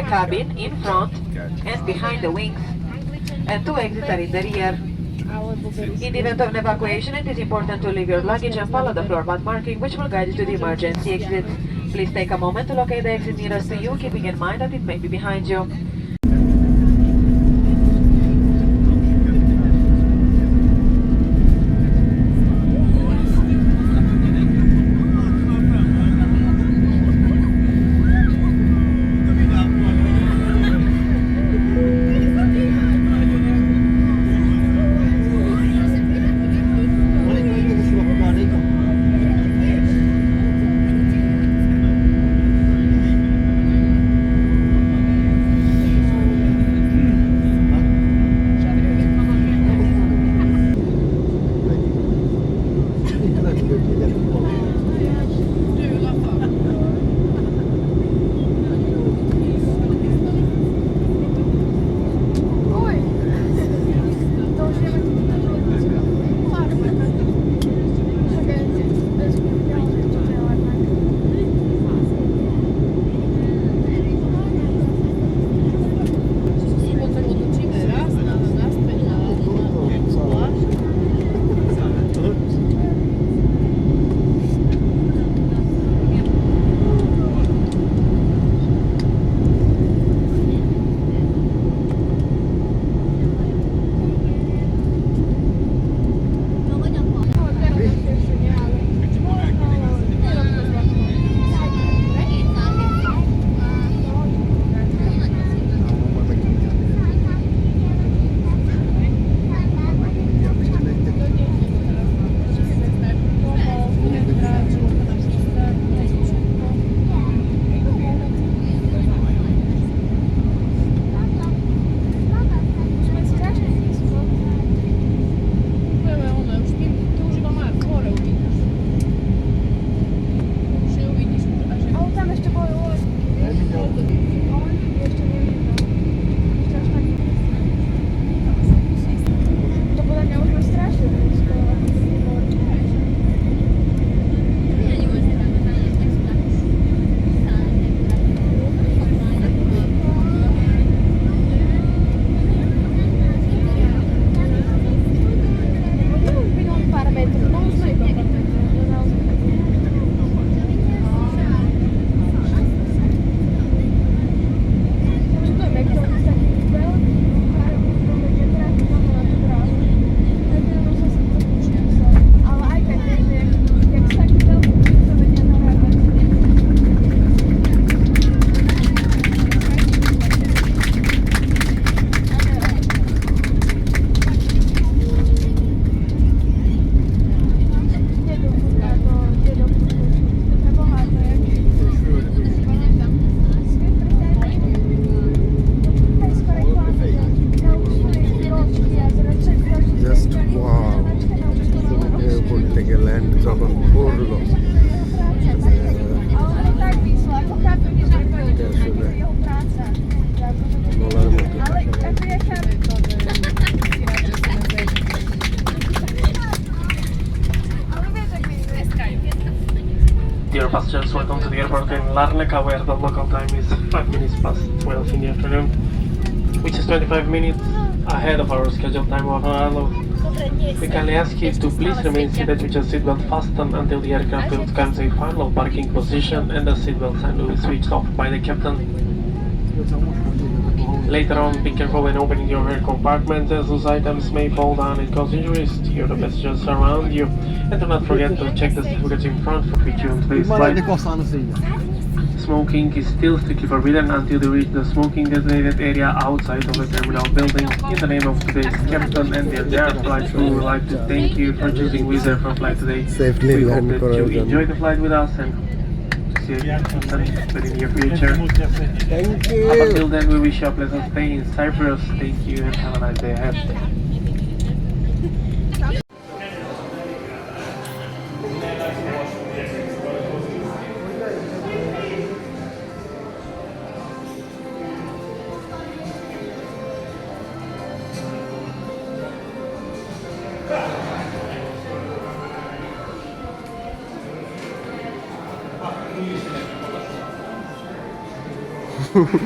the cabin in front and behind the wings, and 2 exits are in the rear. In the event of an evacuation, it is important to leave your luggage and follow the floor mat marking, which will guide you to the emergency exit. Please take a moment to locate the exit nearest to you, keeping in mind that it may be behind you. Dear passengers, welcome to the airport in Larnaca, where the local time is 5 minutes past 12 in the afternoon, which is 25 minutes ahead of our scheduled time of arrival. We kindly ask you to please remain seated with your seatbelt fastened until the aircraft will come to a final parking position and the seatbelt sign will be switched off by the captain. Later on, be careful when opening your rear compartment, as those items may fall down and cause injuries to the passengers around you. And do not forget to check the certificates in front with you on today's flight. Smoking is still strictly forbidden until you reach the smoking designated area outside of the terminal building. In the name of today's captain and the entire flight crew, we would like to thank you for choosing Wizz Air for flight today. We hope that you enjoy the flight with us and see you again in the near future. Thank you. Up until then, we wish you a pleasant stay in Cyprus. Thank you and have a nice day ahead. পুরো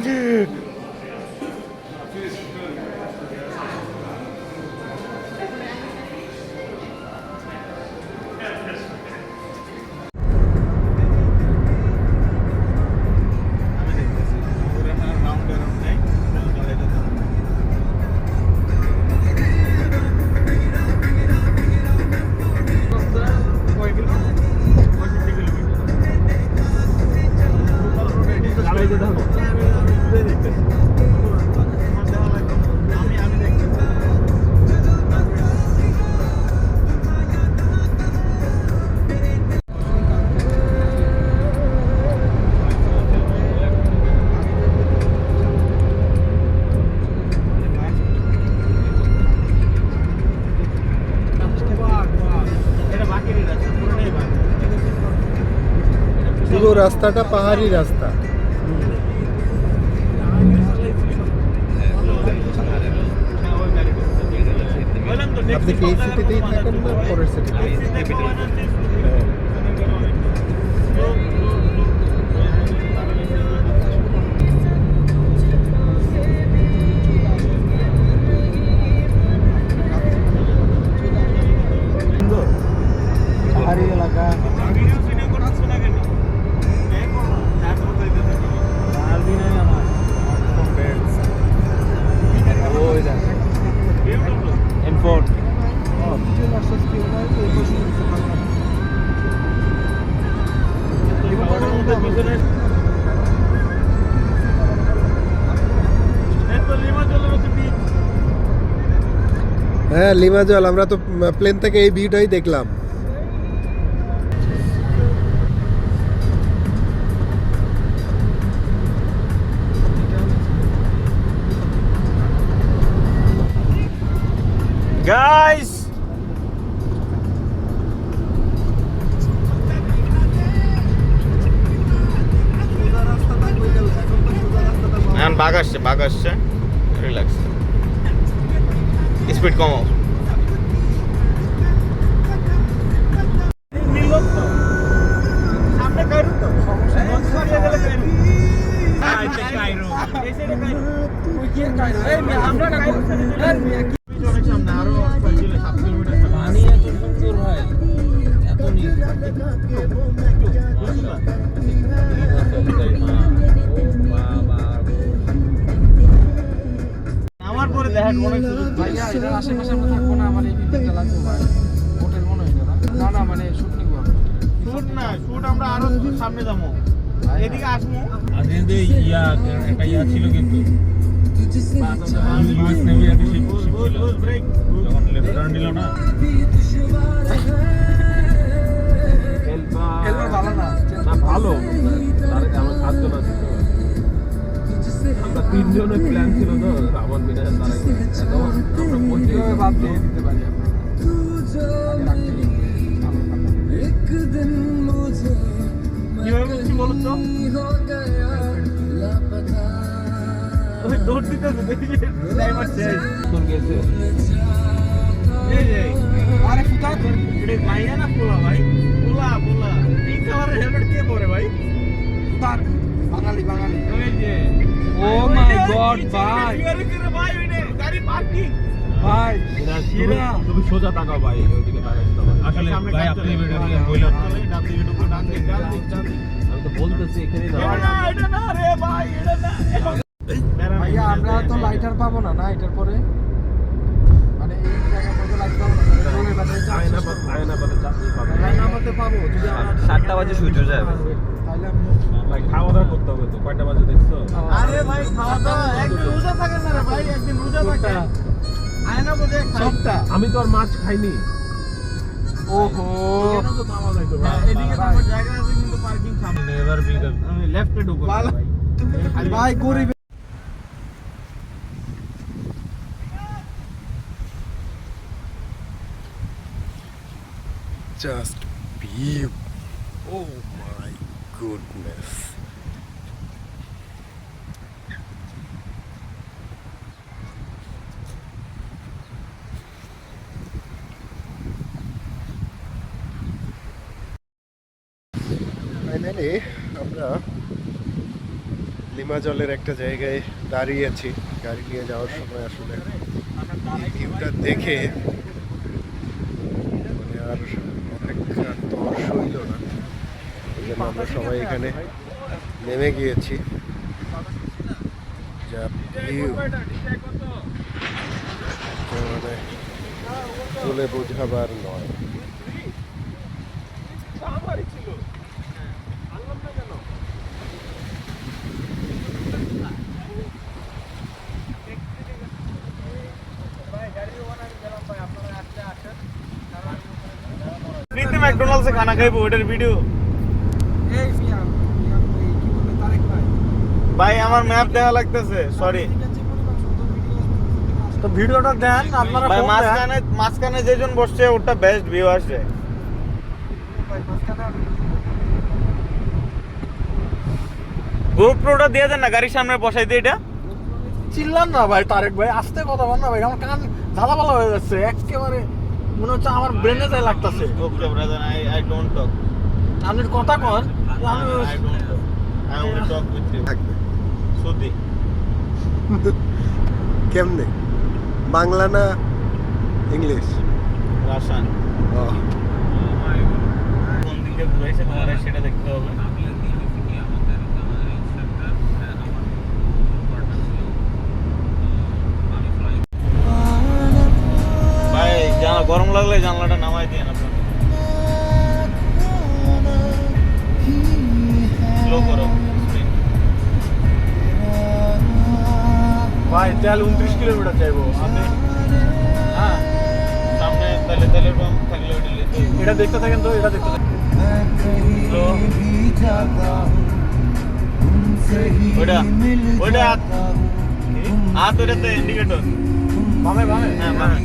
রাস্তাটা পাহাড়ি রাস্তা। আপনি কি এই সিটিতেই থাকেন না পরের সিটিতে? পাহাড়ি এলাকা। হ্যাঁ, লিমাজল। আমরা তো প্লেন থেকে এই ভিউটাই দেখলাম। Guys! এখন বাঘ আসছে রিল্যাক্স স্পিড কমাও আমার পরে দেখেন অনেক সুযোগ ভাইয়া এটার আশেপাশে আমরা থাকবো না আমার এই বিল্ডিংটা লাগবে ভাই হোটেল মনে হয় না না মানে শুট নিব শুট না শুট আমরা আরো সামনে যাবো এদিকে আসবো আগে যে একটা ছিল কিন্তু ইউএস নেভি এর শিপ ব্রেক যখন লেফট টার্ন নিল না হেলবা ভালো না ভালো তারে আমার সাতজন আছে আমরা তিনজনের প্ল্যান ছিল তো রাবণ মিনার তারা আমরা পৌঁছে বাদ দিয়ে দিতে পারি কিভাবে বলছি বলুন তো ওই দৌড় দিতে দেখি ড্রাইভার শেষ কোন গেছে এই যে আরে ফুটা এটা মাইয়া না পোলা ভাই পোলা পিঙ্ক কালারের হেলমেট কে পরে ভাই তার বাঙালি ওই যে ও মাই গড ভাই ভাই ওইনে গাড়ি পার্কিং ভাই শিরা তুমি সোজা তাকাও ভাই ওইদিকে তাকাইছো আসলে ভাই আপনি ভিডিও কইলেন ডান দিকে ঢুকো ডান দিকে আমি তো বলতেছি এখানেই দাও এটা না রে ভাই এটা না ভাইয়া আমরা তো লাইটার পাবো না এটার পরে মানে এই জায়গার মধ্যে লাইট পাবো না রোডে বাজে আয়না বাজে চাকরি পাবো আয়না বাজে পাবো যদি আমরা 7টা বাজে সূর্য যাবে তাহলে আমি ভাই খাওয়া দাওয়া করতে হবে তো কয়টা বাজে দেখছো আরে ভাই খাওয়া দাওয়া একদিন রোজা থাকে না রে ভাই একদিন রোজা থাকে আয়না বাজে সবটা আমি তো আর মাছ খাইনি ওহো কেন তো থামা যাইতো ভাই এদিকে তো আমার জায়গা আছে কিন্তু পার্কিং সামনে নেভার বি আমি লেফটে ঢুকবো ভাই ভাই গরিব Just view. Oh my goodness. Finally, আমরা লিমাজলের একটা জায়গায় দাঁড়িয়ে আছি গাড়ি নিয়ে যাওয়ার সময়। আসলে এই ভিউটা দেখে মানে আর অপেক্ষার তর সইল না, এই জন্য আমরা সবাই এখানে নেমে গিয়েছি। যা ভিউ মানে বলে বোঝাবার নয়। ফ্রিতে ম্যাকডোনাল্ডসে খানা খাইবো, ওটার ভিডিও। ভাই আমার ম্যাপ দেখা লাগতেছে, সরি। তো ভিডিওটা দেন আপনারা। ভাই মাঝখানে যেজন বসছে ওটা বেস্ট ভিউ আসছে। গোপ্রোটা দিয়ে দেন না, গাড়ির সামনে বসাই দিয়ে। এটা চিল্লান না ভাই, তারেক ভাই আস্তে কথা বল না ভাই, আমার কান ঝালাপালা হয়ে যাচ্ছে একেবারে, মনে হচ্ছে আমার ব্রেনে যাই লাগতেছে। Okay brother, I don't talk. আপনি কথা কন, আমি I don't talk, I only talk with you. থাকবে সুদি কেমনে, বাংলা না ইংলিশ? রাশান কোন দিকে ঘুরাইছে তোমার সেটা দেখতে হবে। ভাই জানা গরম লাগলে জানলাটা নামাই দিয়ে না, স্লো করো। ভাই তেল 29 কিলোমিটার যাইবো আপনি। হ্যাঁ সামনে তেলের পাম্প থাকলে ওইটা নিতে হবে। এটা দেখতে থাকেন তো, এটা দেখতে থাকেন। স্লো ওইটা ওইটা হাত ওইটাতে ইন্ডিকেটর। বামে বামে, হ্যাঁ মানে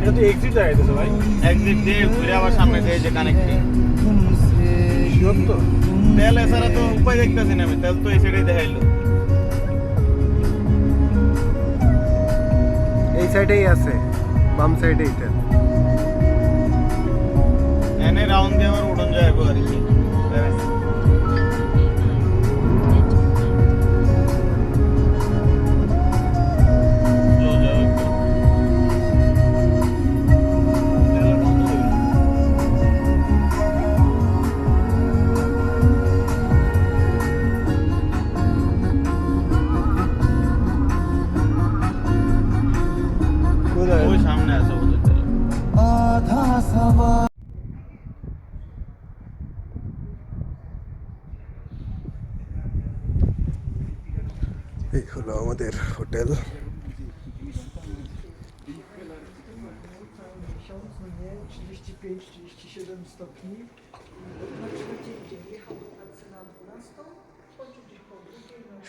এটা তো এক্সিট লাগাইতেছে ভাই। একদিক দিয়ে ঘুরে আবার সামনে দিয়ে যে কানেক্টিং। শিওর তো? তেল এছাড়া তো উপায় দেখতেছি না আমি, তেল তো এই সাইডে দেখাইলো। এই সাইডেই আছে, বাম সাইডেই তেল। এনে রাউন্ড দিয়ে আবার উড়ন যাইবো আর কি। স্লো যাও একটু। ওই সামনে আছে ওদের তেল। এই হলো আমাদের হোটেল।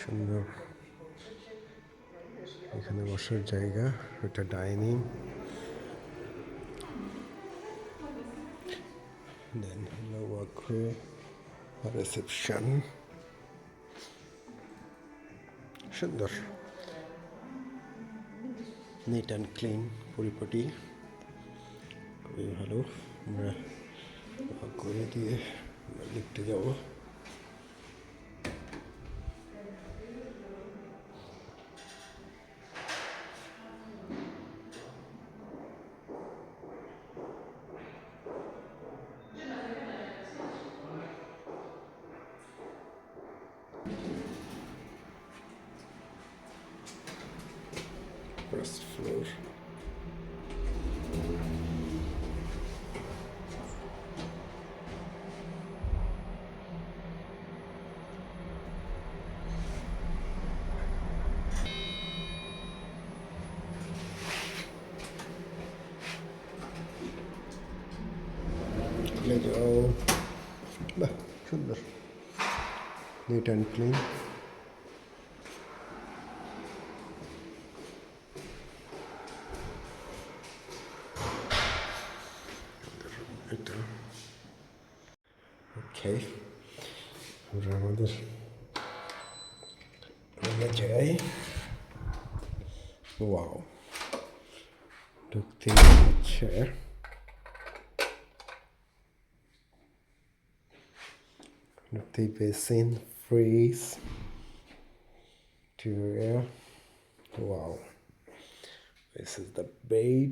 সুন্দর এখানে বসার জায়গা, এটা ডাইনিং, দেন হলো ওয়াকওয়ে, রিসেপশন। সুন্দর, নিট অ্যান্ড ক্লিন, পরিপাটি, খুবই ভালো। আমরা ওয়াকওয়ে দিয়ে লিফটে যাব। First floor. খুলে যাও, বাহ সুন্দর, নিট অ্যান্ড ক্লিন। এটা ওকে, আমরা আমাদের রুমে যাই। ওয়াও, ঢুকতেই হচ্ছে দেখতেই পেয়েছেন fridge interior. Wow, this is the bed.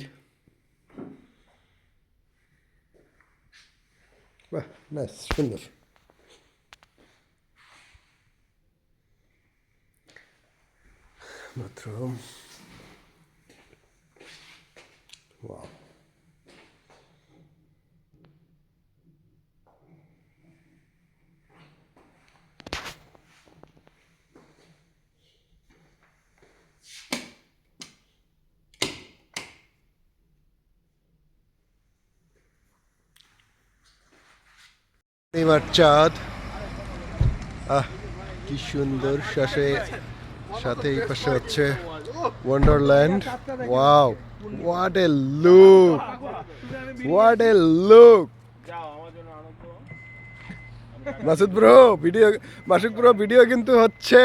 বাহ, নাইস, সুন্দর। bathroom. Wow. এবার চাঁদ, কি সুন্দর। সাথে এই পাশে হচ্ছে Wonderland. Wow, what a look, what a look. Masud bro video কিন্তু হচ্ছে।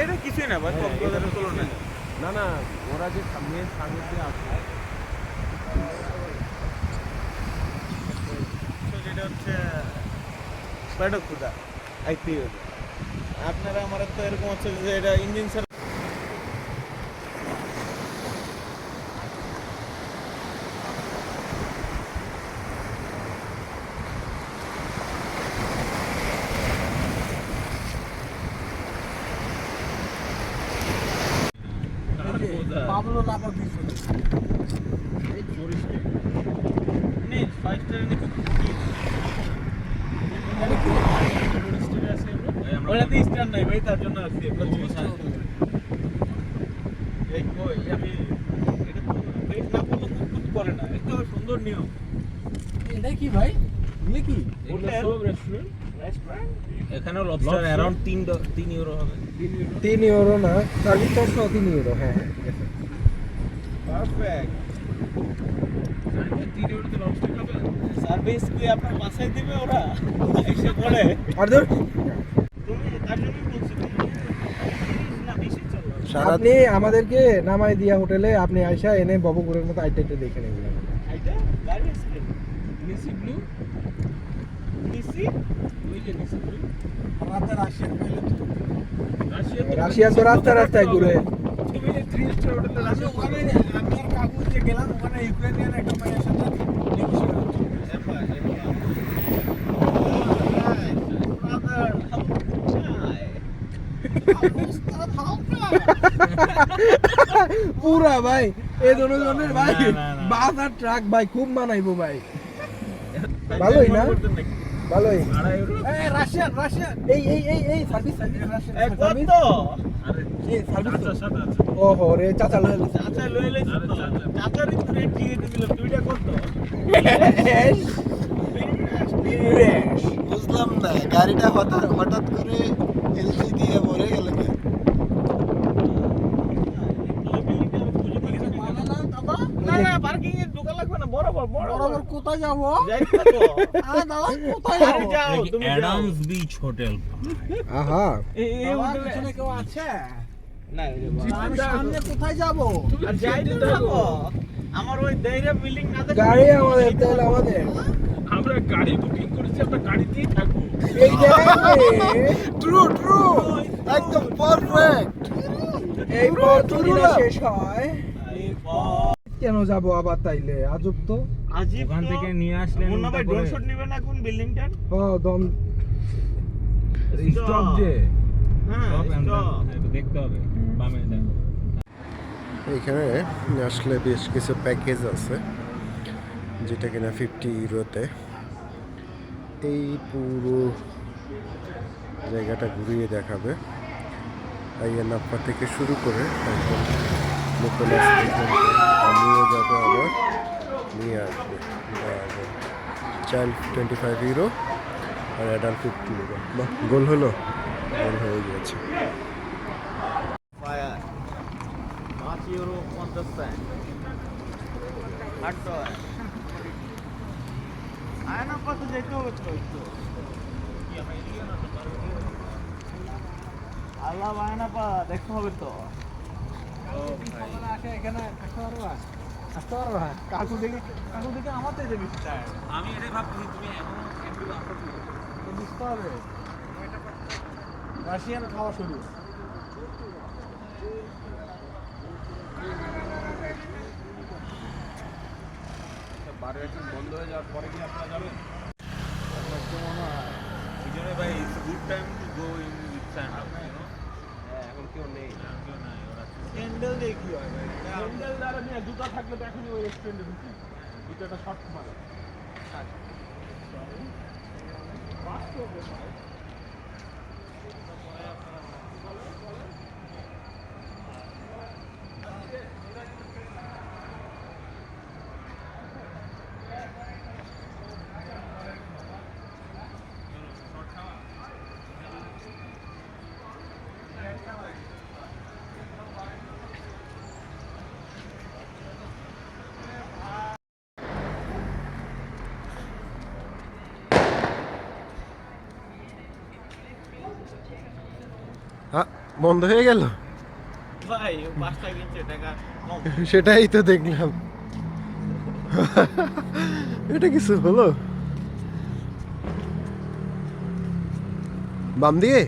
এটা কিছুই না ভাই, কক্সবাজারের তুলনায়। না, ওরা যে সামনে দিয়ে আছে যেটা হচ্ছে ব্যাডকুদা আইপিও। আপনারা আমার তো এরকম হচ্ছে যে এটা ইঞ্জিন পাবলো লাপা দিছে এই টুরিস্টে নে 5 স্টার নে টুরিস্টে আছে ওরা তো স্টার নাই ভাই, তার জন্য আছে এই কই আমি এটা তো বেশ না কোনো কুকুত করে না, এটা সুন্দর নিয়ম। এটা কি ভাই, এগুলো কি? হোটেল সব রেস্টুরেন্ট এখানে লবস্টার अराउंड 3 ইউরো হবে। 3 ইউরো না, সার্ভিস চার্জ 3 ইউরো। হ্যাঁ পারফেক্ট। 3 ইউরোতে লবস্টার খাবে, সার্ভিস কি আপনার বাসায় দিবে ওরা এসে পড়ে। আর ধর তুমি তার জন্য বলছি না বেশি চলো। আপনি আমাদেরকে নামাই দিয়া হোটেলে, আপনি আয়শা এনে বাবুপুরের মতো আইটাইটা দেখে নেবেন। আইটা গাড়ি আছে নিসি ব্লু, নিসি ওই যে নিসি ব্লু। রাতে রাশিয়া তো রাস্তায় ঘুরে। তুমি 3 স্টার হোটেলে রাশিয়া ওখানে আমি আর কাকু যে গেলাম, ওখানে ইউক্রেনিয়ান একটা মেয়ের সাথে নেগোশিয়েট করছি। পুরা ভাই এই ধরনের ভাই বাস আর ট্রাক ভাই খুব মানাইবো ভাই। ভালোই না, ভালোই। এই রাশিয়ান এই সার্ভিস কত? এই সার্ভিস সাদা ওহো রে, চাচা লয়ে গেছে। আচ্ছা লয়ে লইছ তো, চাচার একটু রেট কি দিছিল, দুইটা কত? বুঝলাম না, গাড়িটা হঠাৎ করে এলজি দিয়ে মরে গেল কেন? না পার্কিং এ ঢোকা লাগবে না, বরাবর কোথায় যাবো? যাইতে তো দাদা কোথায় যাবো? যাও তুমি অ্যাডামস বিচ হোটেল। আহা, এই হোটেলে পিছনে কেউ আছে? না আমি সামনে কোথায় যাবো? আর যাইতে থাকো, আমার ওই দেইরা বিল্ডিং না দেখো। গাড়ি আমাদের, তেল আমাদের। আমরা গাড়ি বুকিং করেছি, আমরা গাড়িতেই থাকবো। এই দেখে ট্রু একদম পারফেক্ট। এই পথ যদি না শেষ হয় এই বাহ, কেন যাবো আবার তাইলে? আজব তো। আজিব। ওখান থেকে নিয়ে আসলেন মুন্না ভাই উল্টা ড্রোন করে। শট নেবেন না কোন বিল্ডিংটার? ও দম। স্টপ যে হ্যাঁ স্টপ stop। দেখতে হবে, বামে দেখো। এখানে আসলে বেশ কিছু প্যাকেজ আছে, যেটা কিনা 50 ইউরোতে এই পুরো জায়গাটা ঘুরিয়ে দেখাবে। আইয়ানাপ্পা থেকে শুরু করে একদম নিকোলাস পর্যন্ত নিয়ে যাবে, আবার নিয়ে আসবে। চাইল্ড 25 ইউরো আর অ্যাডাল্ট 50 ইউরো। বাহ, গোল হয়ে গিয়েছে। Fare 5 euro 50 cent. হাঁটতে হয়, আয়না পাশে যেতে হবে তো একটু। আল্লাহ বায়না পা দেখতে হবে তো। আসে এখানে আসতে পারবা? আসতে পারবা? কাকু দেখে আমার তো এটা বেশি চায়। আমি এটাই ভাবতেছি তুমি এখনো এমনি আসো কি? তো বুঝতে হবে। রাশিয়ান খাওয়া শুরু। বন্ধ হয়ে যাওয়ার পরে কি আপনারা যাবেন? দুজনে ভাই it's good time to go in with sand up, you know? এখন কেউ নেই, কেউ নাই, ওরা স্যান্ডেল দিয়ে কি হয় ভাই? স্যান্ডেল দ্বারা নিয়ে জুতা থাকলে তো এখনই ওই রেস্টুরেন্টে ঢুকি। জুতাটা শর্ট মারে। বন্ধ হয়ে গেল, ভাই 5 টাকা কিনছে, টাকা কম। সেটাই তো দেখলাম। এটা কিছু হলো? বাম দিয়ে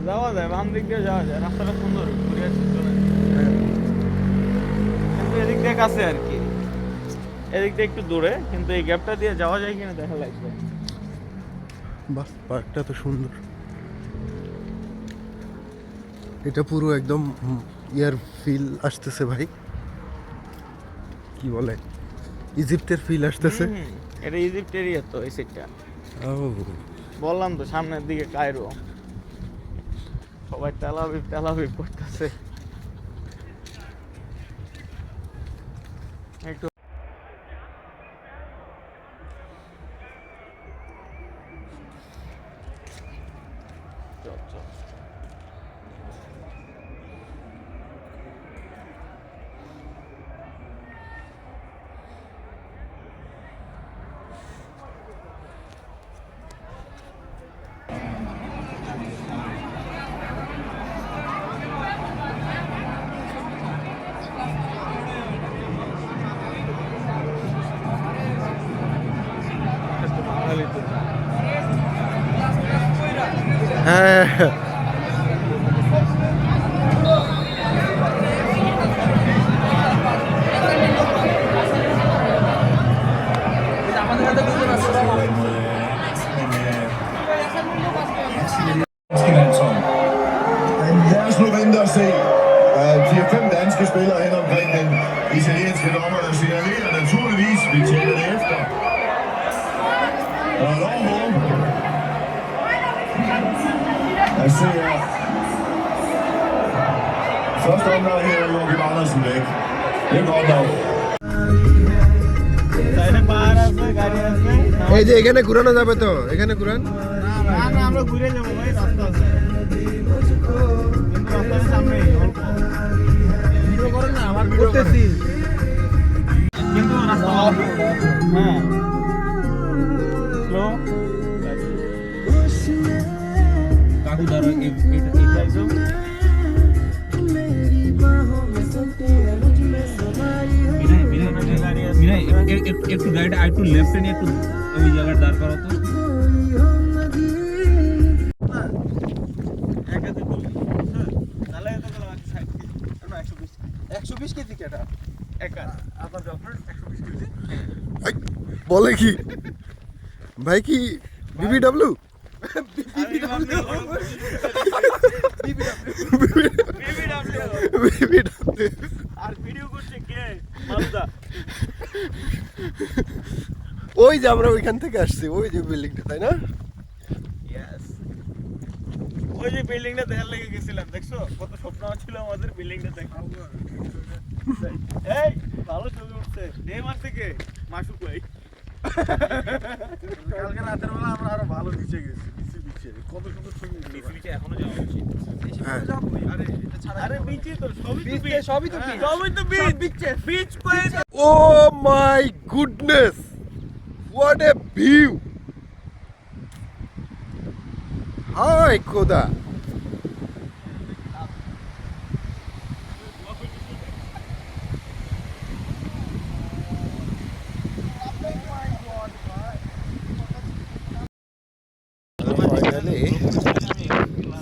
যাওয়া যায়, বাম দিক দিয়ে যাওয়া যায়, রাস্তাটা সুন্দর, ঘুরে আসতে চলে। কিন্তু এদিক দিয়ে কাছে আর কি, এদিক দিয়ে একটু দূরে, কিন্তু এই গ্যাপটা দিয়ে যাওয়া যায় কিনা দেখা লাগবে। বাহ, পার্কটা তো সুন্দর। এটা পুরো একদম ইয়ার ফিল আসতেছে ভাই, কি বলে, ইজিপ্টের ফিল আসতেছে। এটা ইজিপ্ট এরিয়া তো এই সাইডটা। ও বললাম তো সামনের দিকে কায়রো, সবাই তেলাবিব করতেছে। একটু চল চল। হ্যাঁ, Lad os nu vente og se. 4-5 danske spillere hen omkring den italienske dommer, der signalerer naturligvis, vi tjekker det efter. Og lovmål. Jeg ser første omgang her er Joachim Andersen væk. Det er godt nok. সাইডে পাহাড় আছে, গাড়ি আছে। এই যে এখানে ঘুরানো যাবে তো, এখানে ঘুরান। না না, আমরা ঘুরে যাবো ভাই, রাস্তা আছে, কিন্তু রাস্তার সামনে অল্প ভিডিও করেন না, আমার ভিডিও করতেছি। কিন্তু রাস্তা অল্প। হ্যাঁ স্লো কাকু ধরো এটা একদম। মিনাই একটু গাড়িটা একটু লেফটে নিয়ে একটু ওই জায়গায় দাঁড় করো তো। তাহলে তো গেলাম 120 কেজি কেটা? একা আপনার গার্লফ্রেন্ড 120 কেজি? আই, বলে কি ভাই, কি বিবিডব্লিউ? আর ভিডিও করছে কে? মালদা। ওই যে আমরা ওইখান থেকে আসছি, ওই যে বিল্ডিংটা, তাই না? ইয়েস, ওই যে বিল্ডিংটা দেখার লেগে গেছিলাম, দেখছো কত স্বপ্ন ছিল আমাদের বিল্ডিংটা দেখা। এই ভালো ছবি উঠছে, দে মার থেকে মাসুক ভাই। কালকে রাতের বেলা আমরা আরো ভালো নিচে গেছি, নিচে কত সুন্দর ছবি উঠছে। নিচে এখনো যাওয়া উচিত। হ্যাঁ। আরে এটা ছাড়া আরে বিচে তো সবই তো Beach, beach। সবই তো হ্যাঁ, beach। সবই তো beach, beach point. Oh my goodness, what a view! হাই খোদা, ফাইনালি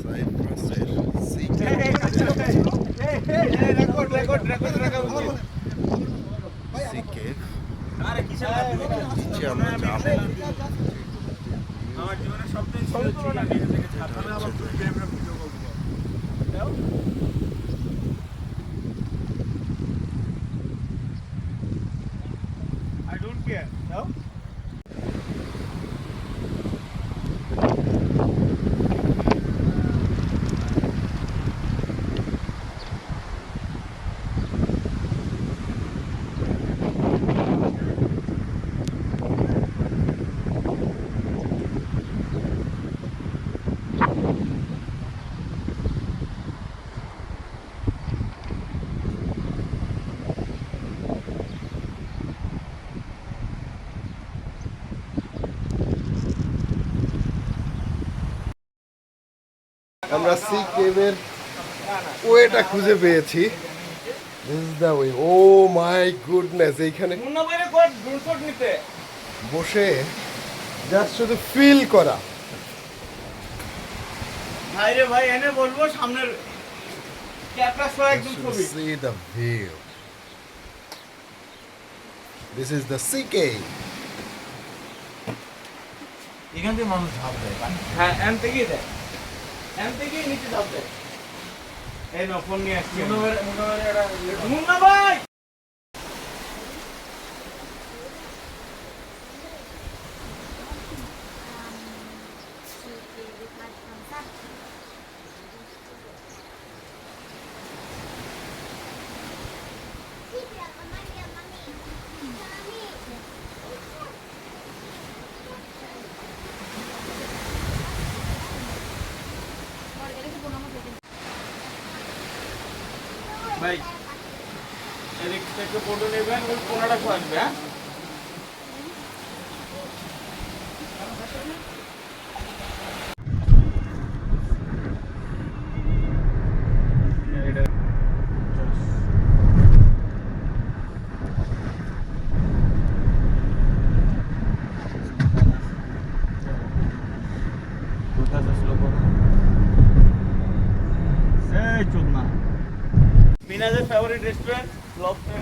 সাইপ্রাসের সি কেভ নিচে আমরা যাবো। আমার জীবনের সবচেয়ে ছোট ছিল নিজে থেকে ছাড়তে আবার তুমি ক্যামেরা ভিডিও করবো I don't care. No? আমরা সি কেভের ওয়েটা খুঁজে পেয়েছি। This is the way. Oh my goodness, এইখানে বসে জাস্ট শুধু ফিল করা। ভাই রে ভাই এনে বলবো সামনের ক্যাপটা সহ একদম ছবি See the view. This is the sea cave. এখান থেকে মানুষ ঝাঁপ দেয় হ্যাঁ এম থেকেই দেয় এম থেকেই নিচে ঝাঁপ দেয় এই না ফোন নিয়ে আসছি মুন্না ভাই ভাই এদিক থেকে ফটো নেবেন ওই 15টা আসবে হ্যাঁ Mina's favorite restaurant, Lobster.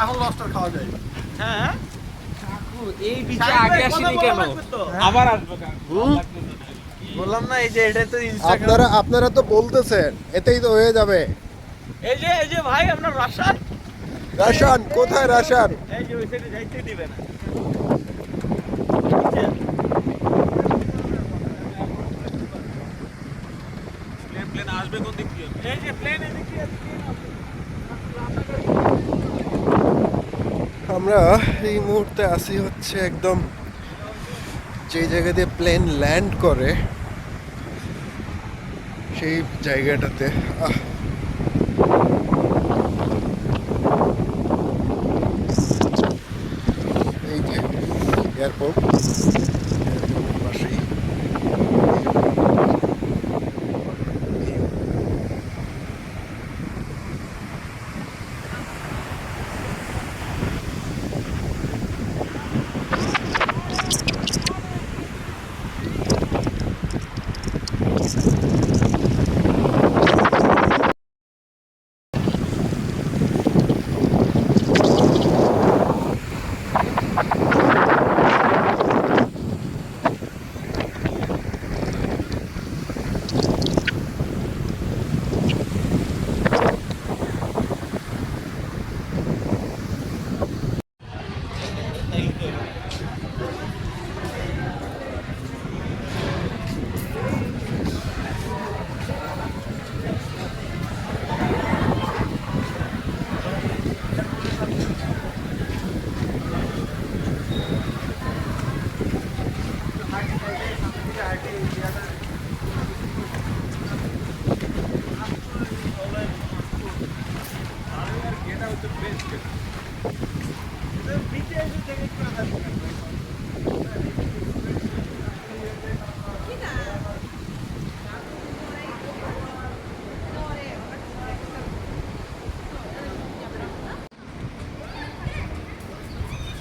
এখন লবস্টার খাওয়া যায়। হ্যাঁ এই বিচে আগে আসিনি কেন? আবার আসবে বললাম না এই যে এটা তো আপনারা তো বলতেছেন এতেই তো হয়ে যাবে। এই যে ভাই আপনার রাশান রাশান কোথায়? রাশান এই যে ওই সাইডে যাইতে দিবে না প্লেন আসবে কোন দিক দিয়ে এই যে প্লেন এদিক দিয়ে আমরা এই মুহূর্তে আসি হচ্ছে একদম যে জায়গা দিয়ে প্লেন ল্যান্ড করে সেই জায়গাটাতে। এই যে এয়ারপোর্ট, এয়ারপোর্টের পাশেই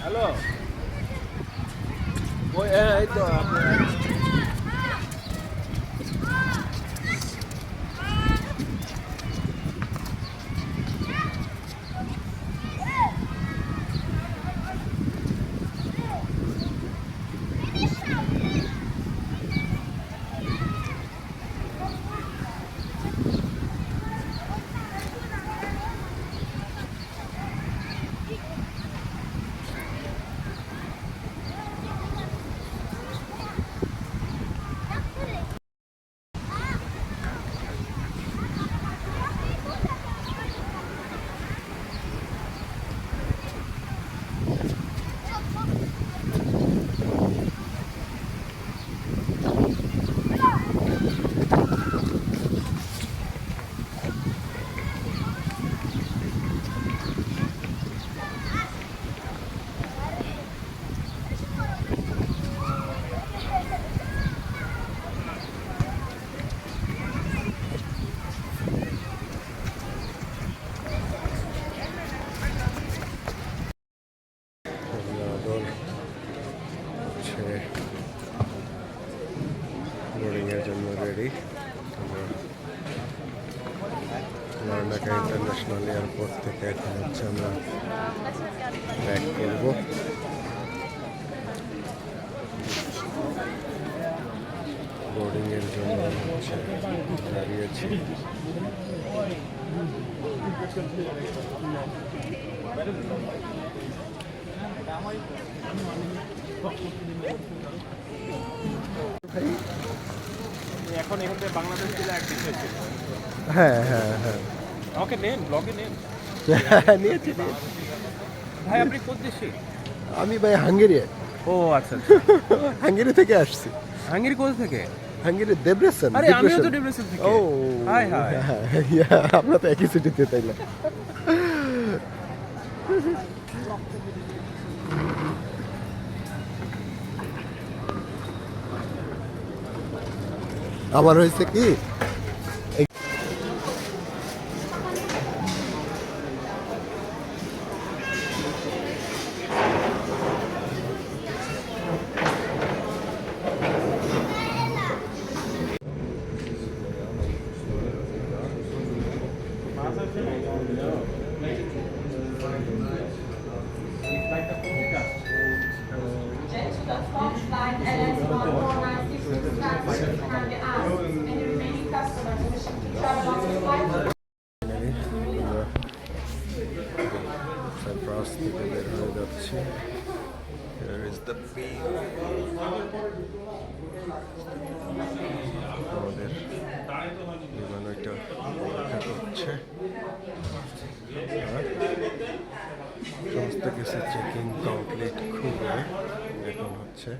হ্যালো ওই এই তো আদর হচ্ছে বোর্ডিংয়ের জন্য রেডি। আমরা লার্নাকা ইন্টারন্যাশনাল এয়ারপোর্ট থেকে এখন হচ্ছে আমরা ব্যাক করব। বোর্ডিংয়ের জন্য হচ্ছে দাঁড়িয়েছি। এখন এখান থেকে বাংলাদেশ জেলা অ্যাক্টিভ হয়েছে। হ্যাঁ হ্যাঁ হ্যাঁ আমাকে নেন, ব্লগে নেন। নিয়েছি। ভাই আপনি কোন দেশে? আমি ভাই হাঙ্গেরি, ও আচ্ছা। হাঙ্গেরি থেকে আসছি। হাঙ্গেরি কোথা থেকে? হাঙ্গেরি দেব্রেসেন। আরে আমিও তো ডেব্রেসেন থেকে। ও হাই হাই। আমরা তো একই সিটিতে, তাই না? আমার হয়েছে কি সাইপ্রাস থেকে বের হয়ে যাচ্ছি। Here is the beach. আমাদের বিমান ওইটা অপেক্ষা করছে। আর সমস্ত কিছু চেকিং কমপ্লিট খুলে এখন হচ্ছে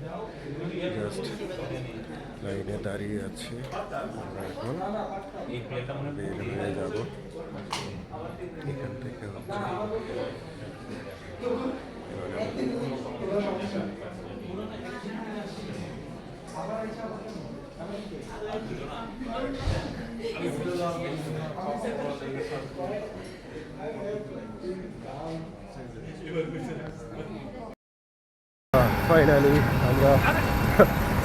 জাস্ট লাইনে দাঁড়িয়ে আছি। আমরা এখন বের হয়ে যাব এখান থেকে। হচ্ছে ফাইনালি আমরা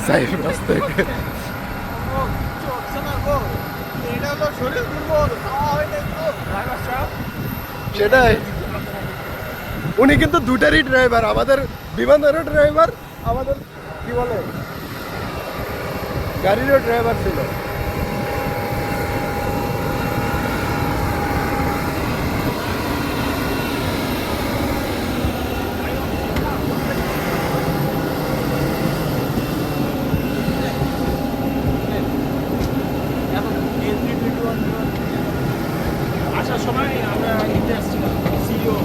সাইপ্রাস থেকে সেটাই। উনি কিন্তু দুটারই ড্রাইভার, আমাদের বিমানেরও ড্রাইভার, আমাদের কি বলে গাড়িরও ড্রাইভার ছিল। আসার সময় আমরা নিতে আসছিলাম সিইও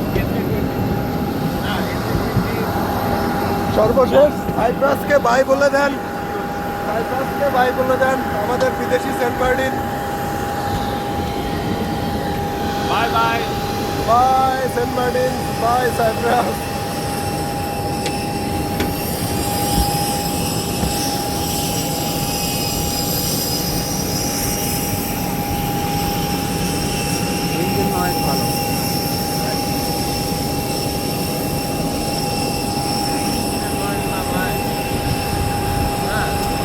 সর্বশেষ সাইপ্রাসকে বাই বলে দেন, সাইপ্রাসকে বাই বলে দেন আমাদের বিদেশি Saint Martin. Bye bye bye Saint Martin, bye Cyprus. Engine noise ভালো।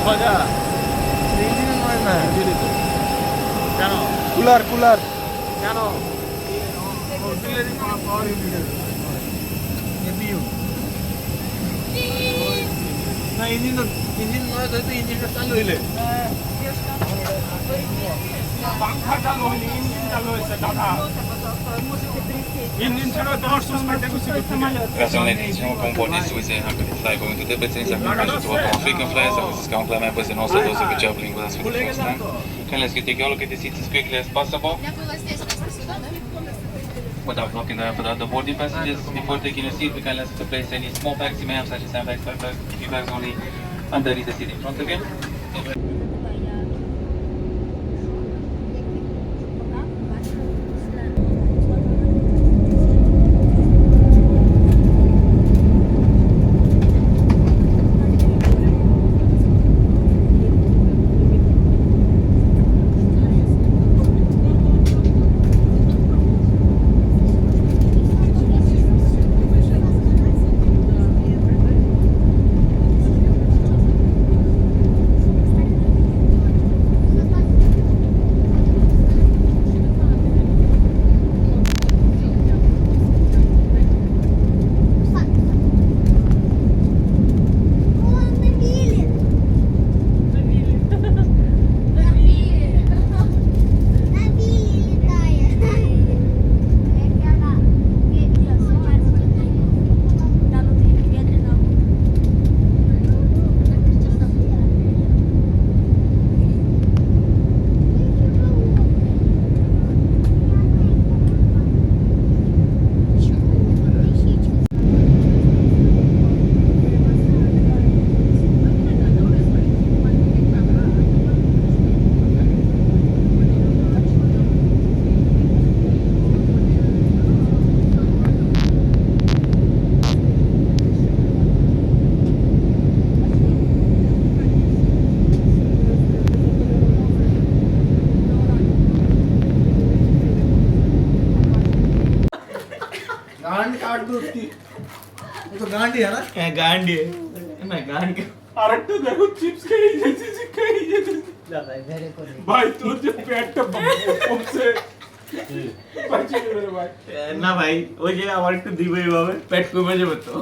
মজা ইঞ্জিনের নয় না কেন কুলার কুলার কেন পাওয়ার ইউনিটের এপিইউ না ইঞ্জিন নয় তো ইঞ্জিনটা চালু হইলে পাংখা চালু হয়নি ইঞ্জিন চালু হয়েছে দাদা ইঞ্জিন ছাড়া 10 সুস্মার্টে কিছু Personalmente, siamo componenti su queste anche di fly come tutte le presenze anche in caso tuo con frequent flies or is complement with the nostro dose of juggling with us for the first time. Can let's get the goal get the seats as quickly as possible without blocking the for the other boarding passengers. Before taking your seat, we can let's to place any small bags you may have such as sandbags, backpacks, few bags only underneath the seat in front again. गांड काट दो उसकी वो तो गांड ही है ना गांड ही है ना गांड के আরেকটা দেখো চিপস খেয়ে যাচ্ছে খেয়ে যাচ্ছে ভাই তোর যে পেটটা কমছে বাঁচিয়ে দেবে ভাই না ভাই ওই যে আমার একটু দিবে এইভাবে পেট কমে যাবে তো